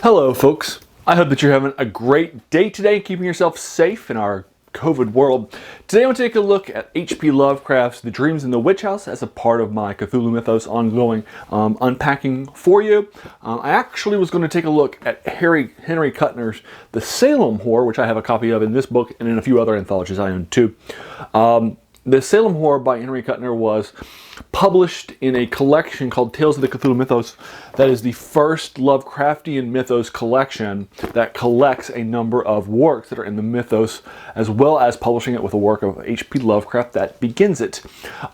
Hello folks, I hope that you're having a great day today, keeping yourself safe in our COVID world. Today I want to take a look at H.P. Lovecraft's The Dreams in the Witch House as a part of my Cthulhu Mythos ongoing unpacking for you. I actually was going to take a look at Henry Kuttner's The Salem Horror, which I have a copy of in this book and in a few other anthologies I own too. The Salem Horror by Henry Kuttner was published in a collection called Tales of the Cthulhu Mythos. That is the first Lovecraftian mythos collection that collects a number of works that are in the mythos, as well as publishing it with a work of H.P. Lovecraft that begins it.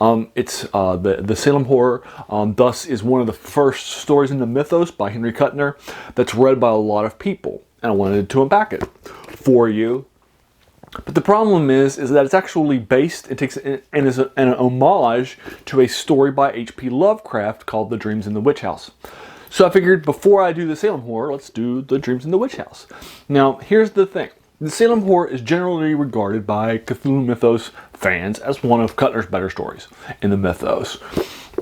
The Salem Horror thus is one of the first stories in the mythos by Henry Kuttner that's read by a lot of people, and I wanted to unpack it for you. But the problem is that it's actually based, it takes and is an homage to a story by H.P. Lovecraft called The Dreams in the Witch House. So I figured before I do the Salem Horror, let's do The Dreams in the Witch House. Now, here's the thing. The Salem Horror is generally regarded by Cthulhu Mythos fans as one of Kuttner's better stories in the mythos.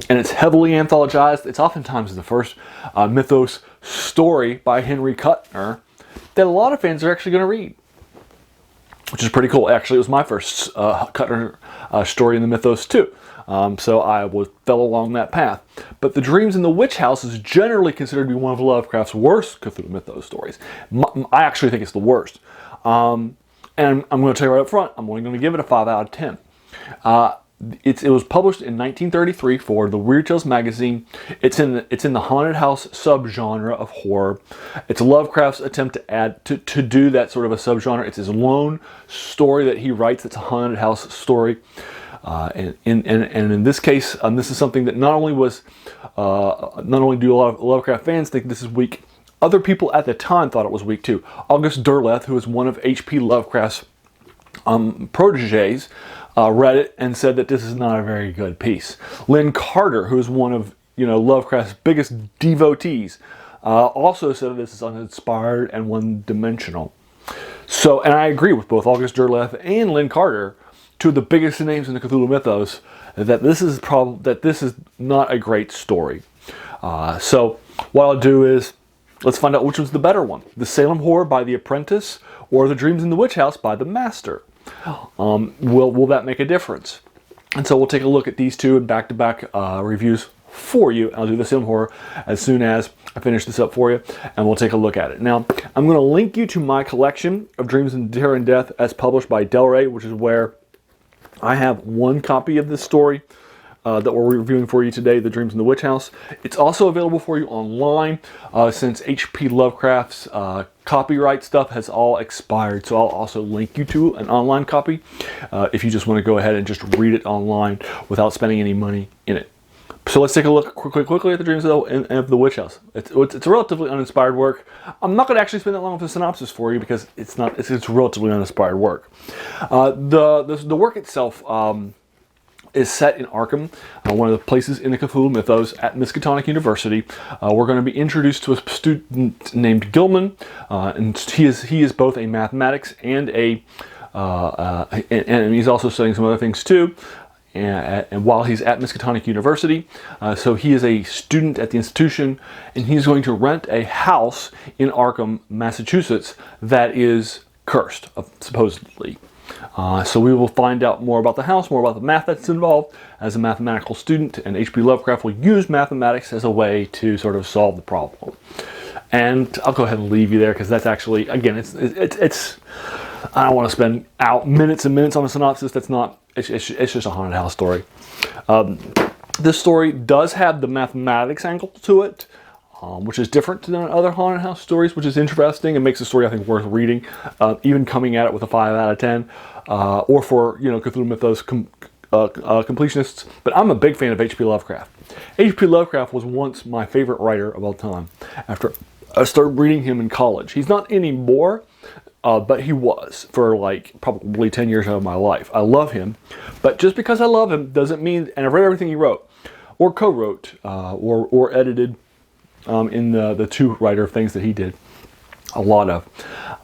And it's heavily anthologized. It's oftentimes the first mythos story by Henry Kuttner that a lot of fans are actually going to read, which is pretty cool. Actually, it was my first Kuttner story in the mythos too. So I fell along that path. But The Dreams in the Witch House is generally considered to be one of Lovecraft's worst Cthulhu Mythos stories. I actually think it's the worst. And I'm going to tell you right up front, I'm only going to give it a 5 out of 10. It was published in 1933 for the Weird Tales magazine. It's in the haunted house subgenre of horror. It's Lovecraft's attempt to do that sort of a subgenre. It's his lone story that he writes. It's a haunted house story, and in this case, this is something that not only do a lot of Lovecraft fans think this is weak, other people at the time thought it was weak too. August Derleth, who is one of H.P. Lovecraft's proteges, read it and said that this is not a very good piece. Lynn Carter, who is one of Lovecraft's biggest devotees, also said that this is uninspired and one-dimensional. So, and I agree with both August Derleth and Lynn Carter, two of the biggest names in the Cthulhu Mythos, that this is not a great story. So, what I'll do is let's find out which was the better one: The Salem Horror by The Apprentice or The Dreams in the Witch House by the Master. Will that make a difference? And so we'll take a look at these two in back-to-back reviews for you. I'll do the Salem Horror as soon as I finish this up for you, and we'll take a look at it. Now, I'm going to link you to my collection of Dreams in Terror and Death as published by Del Rey, which is where I have one copy of this story that we're reviewing for you today, The Dreams in the Witch House. It's also available for you online since H.P. Lovecraft's copyright stuff has all expired. So I'll also link you to an online copy if you just want to go ahead and just read it online without spending any money in it. So let's take a look quickly at The Dreams of the Witch House. It's a relatively uninspired work. I'm not going to actually spend that long with the synopsis for you because it's relatively uninspired work. The work itself is set in Arkham, one of the places in the Cthulhu Mythos at Miskatonic University. We're going to be introduced to a student named Gilman, and he is both a mathematics and and he's also studying some other things too. And while he's at Miskatonic University, so he is a student at the institution, and he's going to rent a house in Arkham, Massachusetts, that is cursed, supposedly. So we will find out more about the house, more about the math that's involved as a mathematical student, and H.P. Lovecraft will use mathematics as a way to sort of solve the problem. And I'll go ahead and leave you there because that's actually, again, it's I don't want to spend minutes and minutes on a synopsis. It's just a haunted house story. This story does have the mathematics angle to it, which is different than other haunted house stories, which is interesting and makes the story, I think, worth reading, even coming at it with a 5 out of 10, or for Cthulhu Mythos completionists. But I'm a big fan of H.P. Lovecraft. H.P. Lovecraft was once my favorite writer of all time. After I started reading him in college, he's not anymore, but he was for probably 10 years of my life. I love him, but just because I love him doesn't mean, and I've read everything he wrote, or co-wrote, or edited. In the two writer things that he did a lot of.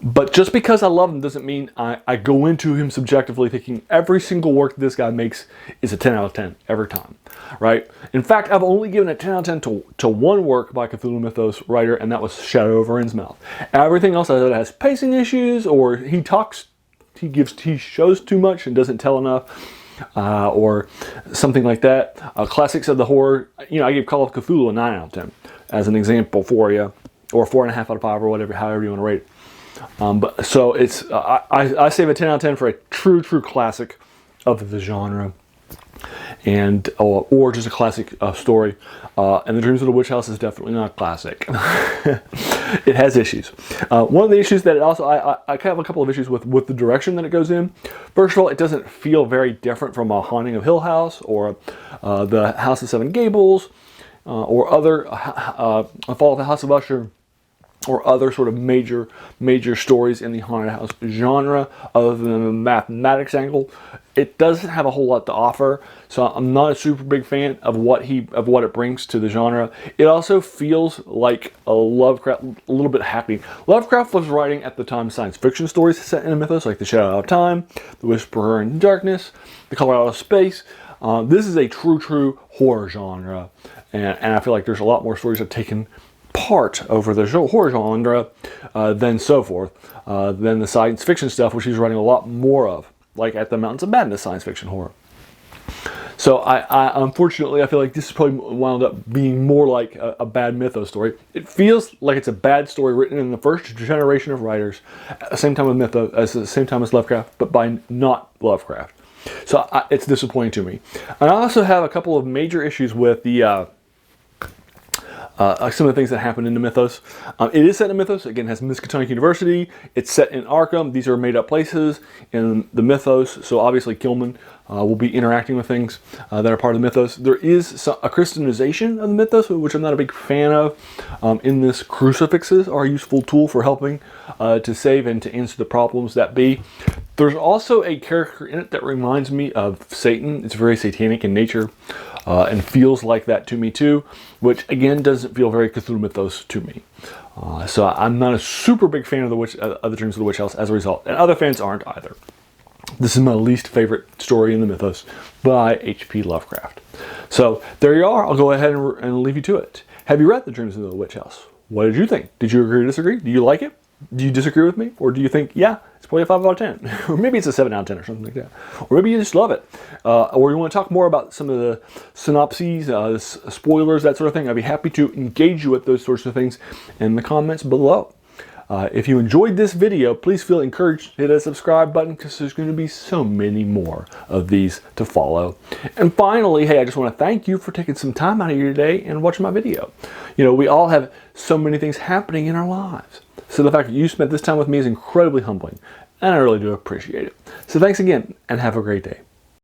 But just because I love him doesn't mean I go into him subjectively thinking every single work this guy makes is a 10 out of 10 every time, right? In fact, I've only given a 10 out of 10 to one work by Cthulhu Mythos writer, and that was Shadow Over Innsmouth. Everything else either has pacing issues, or he shows too much and doesn't tell enough, or something like that. Classics of the horror, I gave Call of Cthulhu a 9 out of 10 as an example for you, or 4.5 out of 5, or whatever, however you want to rate it. But so it's I save a 10 out of 10 for a true classic of the genre, and or just a classic story. And The Dreams of the Witch House is definitely not a classic. It has issues. One of the issues that it also I have a couple of issues with the direction that it goes in. First of all, it doesn't feel very different from A Haunting of Hill House or The House of Seven Gables or other A Fall of the House of Usher, or other sort of major stories in the haunted house genre, other than the mathematics angle. It doesn't have a whole lot to offer, so I'm not a super big fan of what it brings to the genre. It also feels like a Lovecraft, a little bit hackneyed. Lovecraft was writing at the time science fiction stories set in a mythos, like The Shadow Out of Time, The Whisperer in Darkness, The Color Out of Space. This is a true horror genre, and I feel like there's a lot more stories that have taken part over the horror genre than so forth, than the science fiction stuff, which he's writing a lot more of, like At the Mountains of Madness science fiction horror. So I unfortunately, I feel like this is probably wound up being more like a bad mythos story. It feels like it's a bad story written in the first generation of writers, at the same time with mythos, at the same time as Lovecraft, but by not Lovecraft. So it's disappointing to me. And I also have a couple of major issues with the some of the things that happen in the mythos. It is set in mythos. Again, it has Miskatonic University. It's set in Arkham. These are made up places in the mythos. So obviously Gilman will be interacting with things that are part of the mythos. There is a Christianization of the mythos, which I'm not a big fan of. In this, crucifixes are a useful tool for helping to save and to answer the problems that be. There's also a character in it that reminds me of Satan. It's very satanic in nature. And feels like that to me too, which again doesn't feel very Cthulhu Mythos to me. So I'm not a super big fan of the Dreams of the Witch House as a result, and other fans aren't either. This is my least favorite story in the mythos by H.P. Lovecraft. So there you are. I'll go ahead and leave you to it. Have you read The Dreams of the Witch House? What did you think? Did you agree or disagree? Do you like it? Do you disagree with me? Or do you think, yeah, it's probably a 5 out of 10. Or maybe it's a 7 out of 10 or something like that. Or maybe you just love it. Or you want to talk more about some of the synopses, spoilers, that sort of thing. I'd be happy to engage you with those sorts of things in the comments below. If you enjoyed this video, please feel encouraged to hit that subscribe button, because there's going to be so many more of these to follow. And finally, hey, I just want to thank you for taking some time out of your day and watching my video. We all have so many things happening in our lives. So the fact that you spent this time with me is incredibly humbling, and I really do appreciate it. So thanks again, and have a great day.